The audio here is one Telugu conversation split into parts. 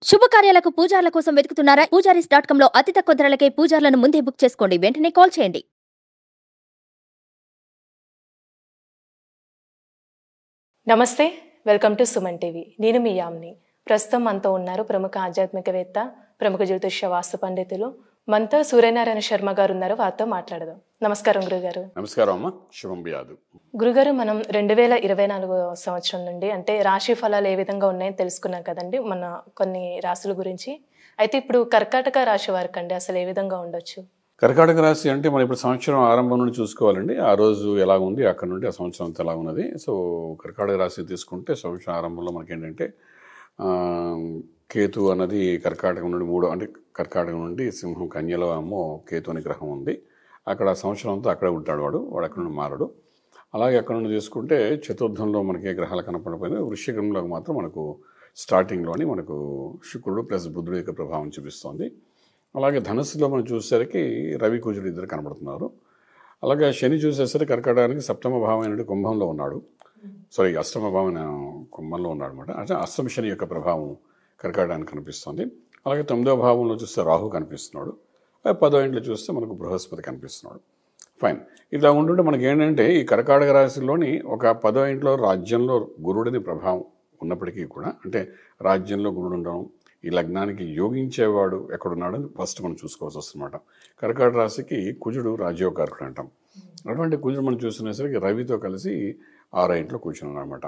శుభకార్యాలకు పూజార్ల కోసం వెతుకుతున్నారా? పూజారీస్.com లో అతి తక్కువ ధరలకే పూజార్లను ముందే బుక్ చేసుకోండి. వెంటనే కాల్ చేయండి. నమస్తే, వెల్కమ్ టు సుమన్ టీవీ. నేను మీ యామ్ని. ప్రస్తుతం మనతో ఉన్నారు ప్రముఖ ఆధ్యాత్మికవేత్త, ప్రముఖ జ్యోతిష్య వాస్తు పండితులు మనతో సూర్యనారాయణ శర్మ గారు ఉన్నారు. వారితో మాట్లాడదాం. నమస్కారం గురుగారు. నమస్కారం అమ్మ. శుభం వ్యాధు. గురుగారు, మనం 2024 సంవత్సరం నుండి అంటే రాశి ఫలాలు ఏ విధంగా ఉన్నాయని తెలుసుకున్నాం కదండి, మన కొన్ని రాశుల గురించి. అయితే ఇప్పుడు కర్కాటక రాశి వారికి అండి అసలు ఏ విధంగా ఉండొచ్చు? కర్కాటక రాశి అంటే మనం ఇప్పుడు సంవత్సరం ఆరంభం నుండి చూసుకోవాలండి. ఆ రోజు ఎలా ఉంది, అక్కడ నుండి ఆ సంవత్సరం అంతా ఎలా ఉన్నది. సో కర్కాటక రాశి తీసుకుంటే సంవత్సరం ఆరంభంలో మనకి ఏంటంటే కేతు అన్నది కర్కాటకం నుండి అంటే కర్కాటకం నుండి సింహం కన్యలో ఏమో కేతు అనే గ్రహం ఉంది. అక్కడ సంవత్సరం అంతా అక్కడే ఉంటాడు వాడు అక్కడ నుండి మారడు. అలాగే అక్కడ నుండి తీసుకుంటే చతుర్థంలో మనకి ఏ గ్రహాలు కనపడకపోయినా వృశ్చికంలో మాత్రం మనకు స్టార్టింగ్లోని మనకు శుక్రుడు ప్లస్ బుధుడు యొక్క ప్రభావం చూపిస్తోంది. అలాగే ధనుస్సులో మనం చూసేసరికి రవి కుజుడు ఇద్దరు కనబడుతున్నారు. అలాగే శని చూసేసరికి కర్కాటకానికి సప్తమ భావం అయినట్టు కుంభంలో ఉన్నాడు. అష్టమ భావం కుంభంలో ఉన్నాడు అనమాట. అంటే అష్టమ శని యొక్క ప్రభావం కర్కాటకానికి కనిపిస్తుంది. అలాగే 9వ భావంలో చూస్తే రాహు కనిపిస్తున్నాడు. 10వ ఇంట్లో చూస్తే మనకు బృహస్పతి కనిపిస్తున్నాడు. ఫైన్. ఇలా ఉంటుంటే మనకి ఏంటంటే ఈ కర్కాటక రాశిలోని ఒక 10వ ఇంట్లో రాజ్యంలో గురుడిని ప్రభావం ఉన్నప్పటికీ కూడా, అంటే రాజ్యంలో గురుడు ఉండడం, ఈ లగ్నానికి యోగించేవాడు ఎక్కడున్నాడని ఫస్ట్ మనం చూసుకోవాల్సి వస్తుందన్నమాట. కర్కాటక రాశికి కుజుడు రాజ్యోకారకుడు అంటాం. అటువంటి కుజుడు మనం చూసుకునేసరికి రవితో కలిసి 6వ ఇంట్లో కూర్చున్నాడు అనమాట.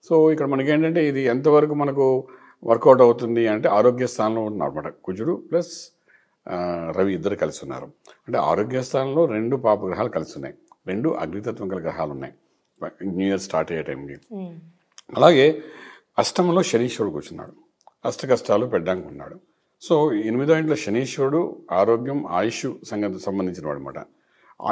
సో ఇక్కడ మనకి ఏంటంటే ఇది ఎంతవరకు మనకు వర్కౌట్ అవుతుంది అంటే ఆరోగ్య స్థానంలో ఉన్నారన్నమాట. కుజుడు ప్లస్ రవి ఇద్దరు కలిసి ఉన్నారు. అంటే ఆరోగ్య స్థానంలో 2 పాప గ్రహాలు కలిసి ఉన్నాయి. 2 అగ్నితత్వం గల గ్రహాలు ఉన్నాయి న్యూ ఇయర్ స్టార్ట్ అయ్యే టైంకి. అలాగే అష్టమంలో శనీశ్వరుడు కూర్చున్నాడు. అష్ట కష్టాలు పెట్టడానికి ఉన్నాడు. సో 8వ ఇంట్లో శనీశ్వరుడు ఆరోగ్యం ఆయుష్ సంబంధించిన వాడు అనమాట.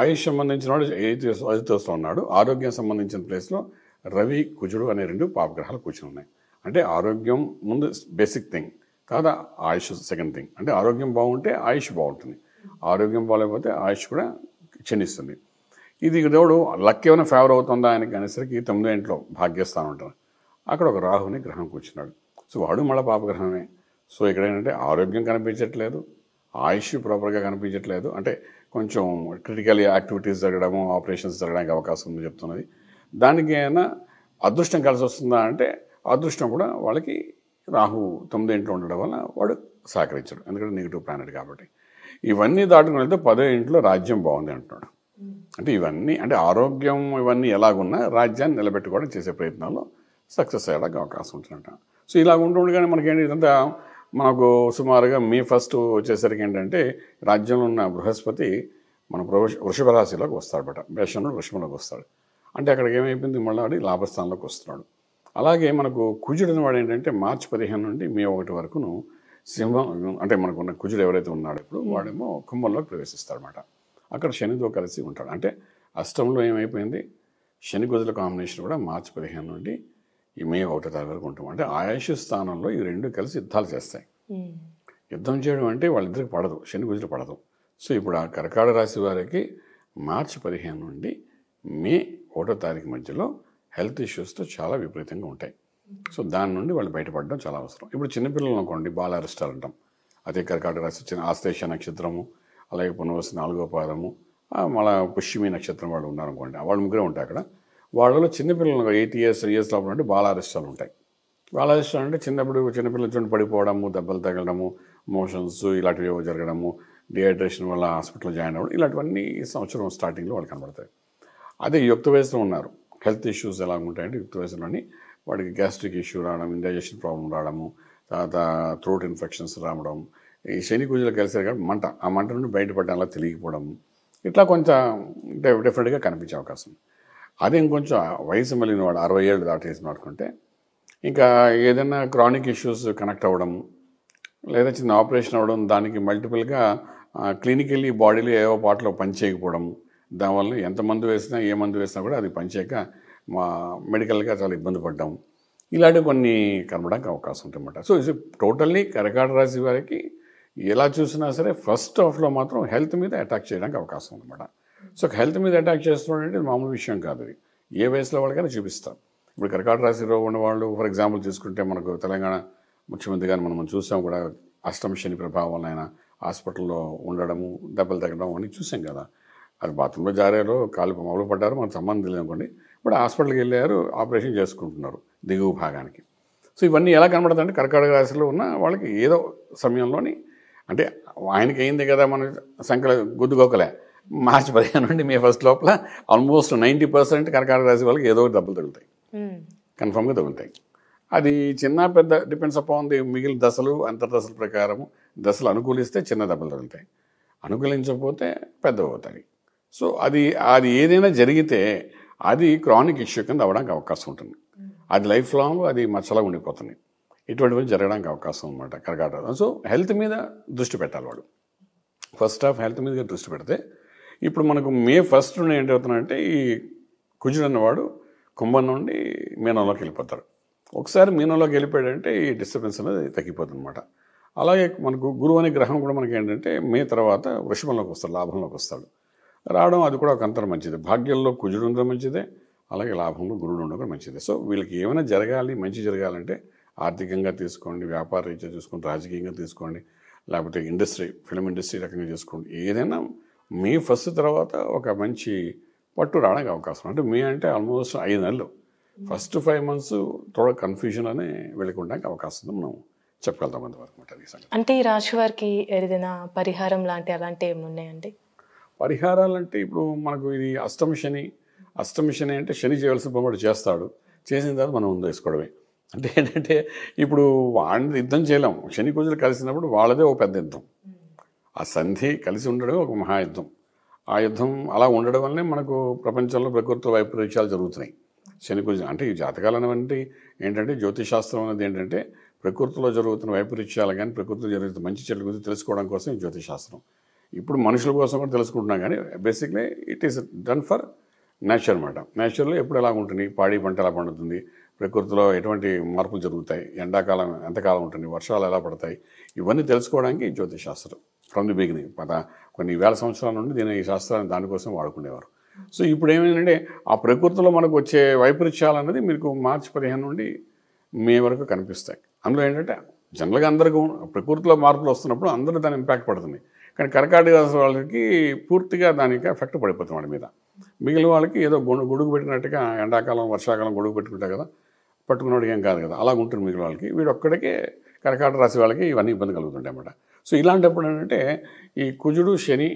ఆయుష్ సంబంధించిన వాడు 8వ హౌస్లో ఉన్నాడు. ఆరోగ్యం సంబంధించిన ప్లేస్లో రవి కుజుడు అనే 2 పాపగ్రహాలు కూర్చుని ఉన్నాయి. అంటే ఆరోగ్యం ముందు బేసిక్ థింగ్, కాదా ఆయుష్ సెకండ్ థింగ్. అంటే ఆరోగ్యం బాగుంటే ఆయుష్ బాగుంటుంది, ఆరోగ్యం బాగాలేకపోతే ఆయుష్ కూడా క్షీణిస్తుంది. ఇది దేవుడు లక్ ఏమైనా ఫేవర్ అవుతుందా ఆయనకి అనేసరికి 9వ ఇంట్లో భాగ్యస్థానం ఉంటారు. అక్కడ ఒక రాహుని గ్రహం కూర్చున్నాడు. సో వాడు మళ్ళీ పాపగ్రహమే. సో ఇక్కడ ఏంటంటే ఆరోగ్యం కనిపించట్లేదు, ఆయుష్ ప్రాపర్గా కనిపించట్లేదు. అంటే కొంచెం క్రిటికల్ యాక్టివిటీస్ జరగడము, ఆపరేషన్స్ జరగడానికి అవకాశం ఉంది చెప్తున్నది. దానికి ఏమైనా అదృష్టం కలిసి వస్తుందా అంటే అదృష్టం కూడా వాళ్ళకి రాహు 9వ ఇంట్లో ఉండడం వల్ల వాడు సహకరించడు, ఎందుకంటే నెగిటివ్ ప్లానెట్ కాబట్టి. ఇవన్నీ దాటుకుని వెళ్తే 10వ ఇంట్లో రాజ్యం బాగుంది అంటున్నాడు. అంటే ఇవన్నీ అంటే ఆరోగ్యం ఇవన్నీ ఎలాగున్నా రాజ్యాన్ని నిలబెట్టుకోవడం చేసే ప్రయత్నాల్లో సక్సెస్ అయ్యడానికి అవకాశం ఉంటుందంట. సో ఇలా ఉంటుండగానే మనకేంటి ఇదంతా మనకు సుమారుగా మే 1 వచ్చేసరికి ఏంటంటే రాజ్యంలో ఉన్న బృహస్పతి మన వృషభ రాశిలోకి వస్తాడట. మేషంలో వృషభంలోకి వస్తాడు. అంటే అక్కడికి ఏమైపోయింది, మళ్ళీ వాడి లాభస్థానంలోకి వస్తున్నాడు. అలాగే మనకు కుజుడు వాడు ఏంటంటే మార్చి 15 నుండి మే 1 వరకును సింహం, అంటే మనకున్న కుజుడు ఎవరైతే ఉన్నాడో ఇప్పుడు వాడేమో కుంభంలోకి ప్రవేశిస్తాడనమాట. అక్కడ శనితో కలిసి ఉంటాడు. అంటే అష్టంలో ఏమైపోయింది, శని కుజుల కాంబినేషన్ కూడా మార్చి 15 నుండి ఈ మే 1 తారీఖు వరకు ఉంటాం. అంటే ఆయుష్ స్థానంలో ఈ 2 కలిసి యుద్ధాలు చేస్తాయి. యుద్ధం చేయడం అంటే వాళ్ళిద్దరికి పడదు, శని కుజులు పడదు. సో ఇప్పుడు ఆ కర్కాటక రాశి వారికి మార్చి 15 నుండి మే 1 తారీఖు మధ్యలో హెల్త్ ఇష్యూస్తో చాలా విపరీతంగా ఉంటాయి. సో దాని నుండి వాళ్ళు బయటపడడం చాలా అవసరం. ఇప్పుడు చిన్నపిల్లలు అనుకోండి, బాల అరిష్టాలు అంటాం. అదే కర్కాటక రాశి చిన్న ఆశ్లేష నక్షత్రము, అలాగే పునర్వసు 4వ పాదము, మళ్ళీ పుష్యమి నక్షత్రం వాళ్ళు ఉన్నారనుకోండి, వాళ్ళు ముగ్గురే ఉంటాయి అక్కడ. వాళ్ళలో చిన్నపిల్లలు 8 ఇయర్స్ లోపల ఉంటే బాల అరిష్టాలు ఉంటాయి. బాల అరిష్టాలు అంటే చిన్నపిల్లల చూడండి పడిపోవడము, దెబ్బలు తగలడము, మోషన్స్ ఇలాంటివి జరగడము, డిహైడ్రేషన్ వల్ల హాస్పిటల్లో జాయిన్ అవ్వడం, ఇలాంటివన్నీ ఈ సంవత్సరం స్టార్టింగ్లో వాళ్ళు కనబడతాయి. అదే యుక్త వయసులో ఉన్నారు, హెల్త్ ఇష్యూస్ ఎలా ఉంటాయంటే యుక్త వయసులోని వాడికి గ్యాస్ట్రిక్ ఇష్యూ రావడం, ఇండైజెషన్ ప్రాబ్లం రావడము, తర్వాత థ్రోట్ ఇన్ఫెక్షన్స్ రావడం, ఈ శని కుజులు కలిసారు కాబట్టి మంట, ఆ మంట నుండి బయటపడడం అలా తెలియకపోవడం, ఇట్లా కొంచెం డిఫరెంట్గా కనిపించే అవకాశం. అదే ఇంకొంచెం వయసు మళ్ళిన వాడు 60 ఏళ్ళు దాటేసి మాట్లాడుకుంటే ఇంకా ఏదైనా క్రానిక్ ఇష్యూస్ కనెక్ట్ అవ్వడం, లేదా చిన్న ఆపరేషన్ అవ్వడం, దానికి మల్టిపుల్గా క్లినికల్లీ బాడీలో ఏవో పాటలో పని చేయకపోవడం, దానివల్ల ఎంత మందు వేసినా ఏ మందు వేసినా కూడా అది పనిచేయక మెడికల్గా చాలా ఇబ్బంది పడ్డాం, ఇలాంటివి కొన్ని కనబడడానికి అవకాశం ఉంటుందన్నమాట. సో ఇది టోటల్లీ కర్కాటక రాశి వారికి ఎలా చూసినా సరే ఫస్ట్ హాఫ్లో మాత్రం హెల్త్ మీద అటాక్ చేయడానికి అవకాశం ఉందన్నమాట. సో హెల్త్ మీద అటాక్ చేస్తున్నాడు అంటే మామూలు విషయం కాదు. అది ఏ వయసులో వాళ్ళకైనా చూపిస్తాం. ఇప్పుడు కర్కాటక రాశిలో ఉన్నవాళ్ళు ఫర్ ఎగ్జాంపుల్ తీసుకుంటే మనకు తెలంగాణ ముఖ్యమంత్రి గారు మనం చూసాం కూడా, అష్టమ శని ప్రభావం వల్ల ఆయన హాస్పిటల్లో ఉండడము, దెబ్బలు తగ్గడం అన్నీ చూసాం కదా. అది బాత్రూంలో జారారో కాలు మొదలు పడ్డారో మనకు సంబంధం లేదు అనుకోండి, ఇప్పుడు హాస్పిటల్కి వెళ్ళారు, ఆపరేషన్ చేసుకుంటున్నారు దిగువ భాగానికి. సో ఇవన్నీ ఎలా కనబడుతుందంటే కర్కాటక రాశిలో ఉన్న వాళ్ళకి ఏదో సమయంలోని, అంటే ఆయనకి అయింది కదా మన సంఖ్యలో గుద్దుగోకలే, మార్చి 15 నుండి మే 1 లోపల ఆల్మోస్ట్ 90% కర్కాటక రాశి వాళ్ళకి ఏదో ఒక దెబ్బలు తగులుతాయి, కన్ఫామ్గా తగులుతాయి. అది చిన్న పెద్ద డిపెండ్స్ అపాన్ ది మిగిలిన దశలు, అంతర్దశల ప్రకారము. దశలు అనుకూలిస్తే చిన్న దెబ్బలు తగులుతాయి, అనుకూలించకపోతే పెద్దవి అవుతాయి. సో అది ఏదైనా జరిగితే అది క్రానిక్ ఇష్యూ కింద అవ్వడానికి అవకాశం ఉంటుంది. అది లైఫ్ లాంగ్ అది మచ్చలా ఉండిపోతుంది. ఇటువంటివి జరగడానికి అవకాశం అనమాట కర్కాటక. సో హెల్త్ మీద దృష్టి పెట్టాలి వాడు. ఫస్ట్ హాఫ్ హెల్త్ మీద దృష్టి పెడితే, ఇప్పుడు మనకు మే 1 నుండి ఏంటవుతుందంటే ఈ కుజుడు అన్నవాడు కుంభం నుండి మీనంలోకి వెళ్ళిపోతాడు. ఒకసారి మీనంలోకి వెళ్ళిపోయాడంటే ఈ డిస్టర్బెన్స్ అనేది తగ్గిపోతుంది అనమాట. అలాగే మనకు గురువు అనే గ్రహం కూడా మనకి ఏంటంటే మే తర్వాత వృషభంలోకి వస్తాడు, లాభంలోకి వస్తాడు. రావడం అది కూడా ఒక అంతరం మంచిది. భాగ్యంలో కుజుడు ఉండడం మంచిదే, అలాగే లాభంలో గురుడు ఉండడం కూడా మంచిదే. సో వీళ్ళకి ఏమైనా జరగాలి, మంచి జరగాలంటే ఆర్థికంగా తీసుకోండి, వ్యాపార రీత్యా చూసుకోండి, రాజకీయంగా తీసుకోండి, లేకపోతే ఇండస్ట్రీ, ఫిల్మ్ ఇండస్ట్రీ రకంగా చేసుకోండి. ఏదైనా మే 1 తర్వాత ఒక మంచి పట్టు రావడానికి అవకాశం. అంటే మే అంటే ఆల్మోస్ట్ 5 నెలలు, ఫస్ట్ 5 months థోడా కన్ఫ్యూజన్ అనే వెళ్ళడానికి అవకాశం ఉంది. మనం చెప్పగలుగుతాం అంతవరకు అనమాట. అంటే ఈ రాశి వారికి ఏదైనా పరిహారం అలాంటివి ఏమి ఉన్నాయండి? పరిహారాలంటే ఇప్పుడు మనకు ఇది అష్టమ శని అంటే శని చేయవలసిన పని చేస్తాడు, చేసిన తర్వాత మనం ముందు వేసుకోవడమే. అంటే ఏంటంటే ఇప్పుడు వాడిని యుద్ధం చేయలేం, శని కుజులు కలిసినప్పుడు వాళ్ళదే ఒక పెద్ద యుద్ధం. ఆ సంధి కలిసి ఉండడం ఒక మహాయుద్ధం. ఆ యుద్ధం అలా ఉండడం వల్లనే మనకు ప్రపంచంలో ప్రకృతి వైపరీత్యాలు జరుగుతున్నాయి. శని కుజులు అంటే ఈ జాతకాలు అనేవంటి ఏంటంటే జ్యోతిషాస్త్రం అనేది ఏంటంటే ప్రకృతిలో జరుగుతున్న వైపరీత్యాలు కానీ, ప్రకృతిలో జరుగుతున్న మంచి చెడుల గురించి తెలుసుకోవడం కోసం ఈ జ్యోతిషాస్త్రం. ఇప్పుడు మనుషుల కోసం కూడా తెలుసుకుంటున్నాం, కానీ basically it is done for nature అనమాట. నేచర్లో ఎప్పుడు ఎలా ఉంటుంది, పాడి పంట ఎలా పండుతుంది, ప్రకృతిలో ఎటువంటి మార్పులు జరుగుతాయి, ఎండాకాలం ఎంతకాలం ఉంటుంది, వర్షాలు ఎలా పడతాయి, ఇవన్నీ తెలుసుకోవడానికి జ్యోతిషాస్త్రం ఫ్రమ్ ది బిగినింగ్. కొన్ని వేల సంవత్సరాల నుండి ఈ శాస్త్రాన్ని దానికోసం వాడుకునేవారు. సో ఇప్పుడు ఏమైందంటే ఆ ప్రకృతిలో మనకు వచ్చే వైపరీత్యాలు అనేది మీకు మార్చి 15 నుండి మే వరకు కనిపిస్తాయి. అందులో ఏంటంటే జనరల్గా అందరికీ ప్రకృతిలో మార్పులు వస్తున్నప్పుడు అందరూ దాని ఇంపాక్ట్ పడుతుంది. కానీ కర్కాటక రాశి వాళ్ళకి పూర్తిగా దానికి ఎఫెక్ట్ పడిపోతుంది వాడి మీద. మిగిలిన వాళ్ళకి ఏదో గొడుగు పెట్టినట్టుగా ఎండాకాలం వర్షాకాలం గొడుగు పెట్టుకుంటారు కదా, పట్టుకున్నవాడికి ఏం కాదు కదా, అలా ఉంటుంది మిగిలిన వాళ్ళకి. వీడొక్కడికే కర్కాటక రాశి వాళ్ళకి ఇవన్నీ ఇబ్బంది కలుగుతుంటాయి అన్నమాట. సో ఇలాంటప్పుడు ఏంటంటే ఈ కుజుడు శని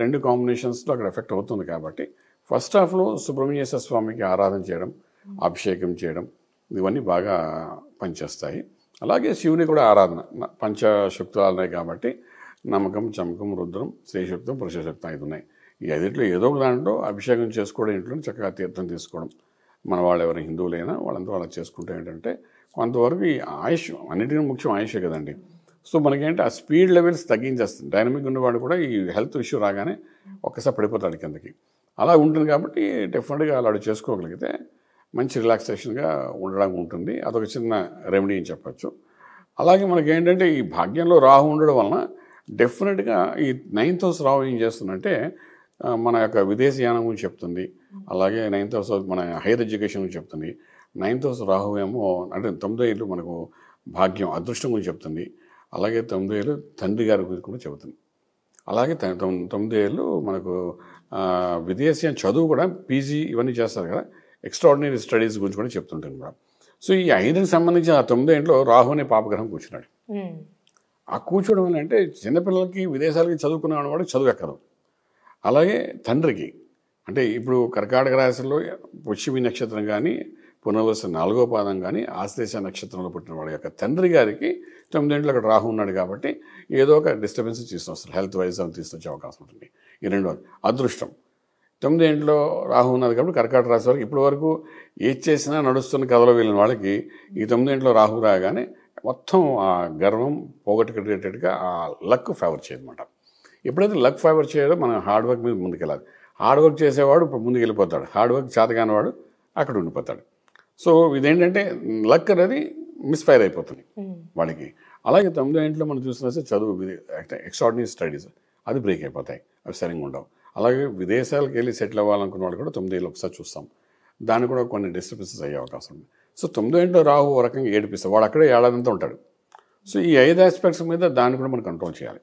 2 కాంబినేషన్స్లో అక్కడ ఎఫెక్ట్ అవుతుంది. కాబట్టి ఫస్ట్ హాఫ్లో సుబ్రహ్మణ్యేశ్వర స్వామికి ఆరాధన చేయడం, అభిషేకం చేయడం, ఇవన్నీ బాగా పనిచేస్తాయి. అలాగే శివుని కూడా ఆరాధన, పంచశక్తులు ఉన్నాయి కాబట్టి నమ్మకం, చమకం, రుద్రం, శ్రీశక్తం, పురుషశక్తం 5 ఉన్నాయి. ఈ 5 ఏదో ఒక దాంట్లో అభిషేకం చేసుకోవడం, ఇంట్లో చక్కగా తీర్థం తీసుకోవడం. మన వాళ్ళు ఎవరు హిందువులైనా వాళ్ళంతా వాళ్ళకి చేసుకుంటే ఏంటంటే కొంతవరకు ఈ ఆయుష్, అన్నిటికీ ముఖ్యం ఆయుషే కదండి. సో మనకేంటి ఆ స్పీడ్ లెవెల్స్ తగ్గించేస్తుంది. డైనమిక్ ఉన్నవాడు కూడా ఈ హెల్త్ ఇష్యూ రాగానే ఒక్కసారి పడిపోతాడు కిందకి. అలా ఉంటుంది కాబట్టి డెఫినెట్గా అలా చేసుకోగలిగితే మంచి రిలాక్సేషన్గా ఉండడానికి ఉంటుంది. అదొక చిన్న రెమెడీ అని చెప్పచ్చు. అలాగే మనకి ఏంటంటే ఈ భాగ్యంలో రాహు ఉండడం వలన డెఫినెట్గా ఈ 9th house రాహు ఏం చేస్తుందంటే మన యొక్క విదేశీయానం గురించి చెప్తుంది. అలాగే 9th house మన హైయర్ ఎడ్యుకేషన్ గురించి చెప్తుంది. 9th house రాహు ఏమో అంటే 9వ ఇల్లు మనకు భాగ్యం, అదృష్టం గురించి చెప్తుంది. అలాగే 9వ ఇల్లు తండ్రి గారి గురించి కూడా చెబుతుంది. అలాగే 9వ ఇల్లు మనకు విదేశీ చదువు కూడా, పీజీ ఇవన్నీ చేస్తారు కదా, ఎక్స్ట్రాడినరీ స్టడీస్ గురించి కూడా చెప్తుంటుంది మేడం. సో ఈ 5కి సంబంధించి ఆ 9వ ఇంట్లో రాహు అనే పాపగ్రహం కూర్చున్నాడు. ఆ కూర్చోవడం వల్ల అంటే చిన్నపిల్లలకి విదేశాలకి చదువుకునే వాడు చదువు ఎక్కదు. అలాగే తండ్రికి అంటే ఇప్పుడు కర్కాటక రాశిలో పుష్యమి నక్షత్రం కానీ, పునర్వసు 4వ పాదం కానీ, ఆశ్లేష నక్షత్రంలో పుట్టిన వాడి యొక్క తండ్రి గారికి 9వ ఇంట్లో అక్కడ రాహు ఉన్నాడు కాబట్టి ఏదో ఒక డిస్టర్బెన్స్ తీసుకొస్తారు, హెల్త్ వైజ్ అని తీసుకొచ్చే అవకాశం ఉంటుంది. ఈ 2వది అదృష్టం. 9వ ఇంట్లో రాహు ఉన్నది కాబట్టి కర్కాటక రాశి వారికి ఇప్పటి వరకు ఏది చేసినా నడుస్తున్న కథలో వెళ్ళిన వాళ్ళకి ఈ 9వ ఇంట్లో రాహు రాగానే మొత్తం ఆ గర్వం పోగొట్టుకునేటట్టుగా ఆ లక్ ఫేవర్ చేయదన్నమాట. ఎప్పుడైతే లక్ ఫేవర్ చేయడో మనం హార్డ్ వర్క్ మీద ముందుకెళ్ళాలి. హార్డ్ వర్క్ చేసేవాడు ఇప్పుడు ముందుకు వెళ్ళిపోతాడు, హార్డ్ వర్క్ చేతగానివాడు అక్కడ ఉండిపోతాడు. సో ఇదేంటంటే లక్ అనేది మిస్ఫైర్ అయిపోతుంది వాడికి. అలాగే 9వ ఇంట్లో మనం చూసినా చదువు, ఎక్స్ట్రాడినరీ స్టడీస్ అది బ్రేక్ అయిపోతాయి, అవి సరిగ్గా ఉండవు. అలాగే విదేశాలకు వెళ్ళి సెటిల్ అవ్వాలనుకున్న వాళ్ళు కూడా 9వ ఇల్లు ఒకసారి చూస్తాం, దానికి కూడా కొన్ని డిస్టర్బెన్సెస్ అయ్యే అవకాశం ఉంది. సో 9వ ఇంట్లో రాహు ఒక రకంగా ఏడిపిస్తాడు, వాడు అక్కడే ఏడాదంతా ఉంటాడు. సో ఈ 5 ఆస్పెక్ట్స్ మీద దాన్ని కూడా మనం కంట్రోల్ చేయాలి.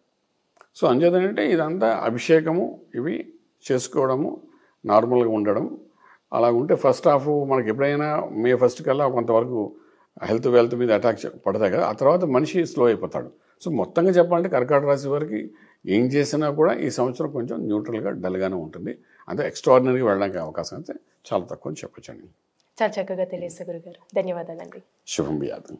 సో అంచేతంటే ఇదంతా అభిషేకము ఇవి చేసుకోవడము, నార్మల్గా ఉండడం. అలా ఉంటే ఫస్ట్ హాఫ్ మనకి ఎప్పుడైనా మే 1 కల్లా కొంతవరకు వెల్త్ మీద అటాక్ పడతాయి కదా, ఆ తర్వాత మనిషి స్లో అయిపోతాడు. సో మొత్తంగా చెప్పాలంటే కర్కాటక రాశి వారికి ఏం చేసినా కూడా ఈ సంవత్సరం కొంచెం న్యూట్రల్గా డల్గానే ఉంటుంది. అంతే ఎక్స్ట్రాడినరీగా వెళ్ళడానికి అవకాశం అయితే చాలా తక్కువ అని చెప్పొచ్చండి. చాలా చక్కగా తెలియదు గురుగారు. ధన్యవాదాలండి. శుభం బియాదు.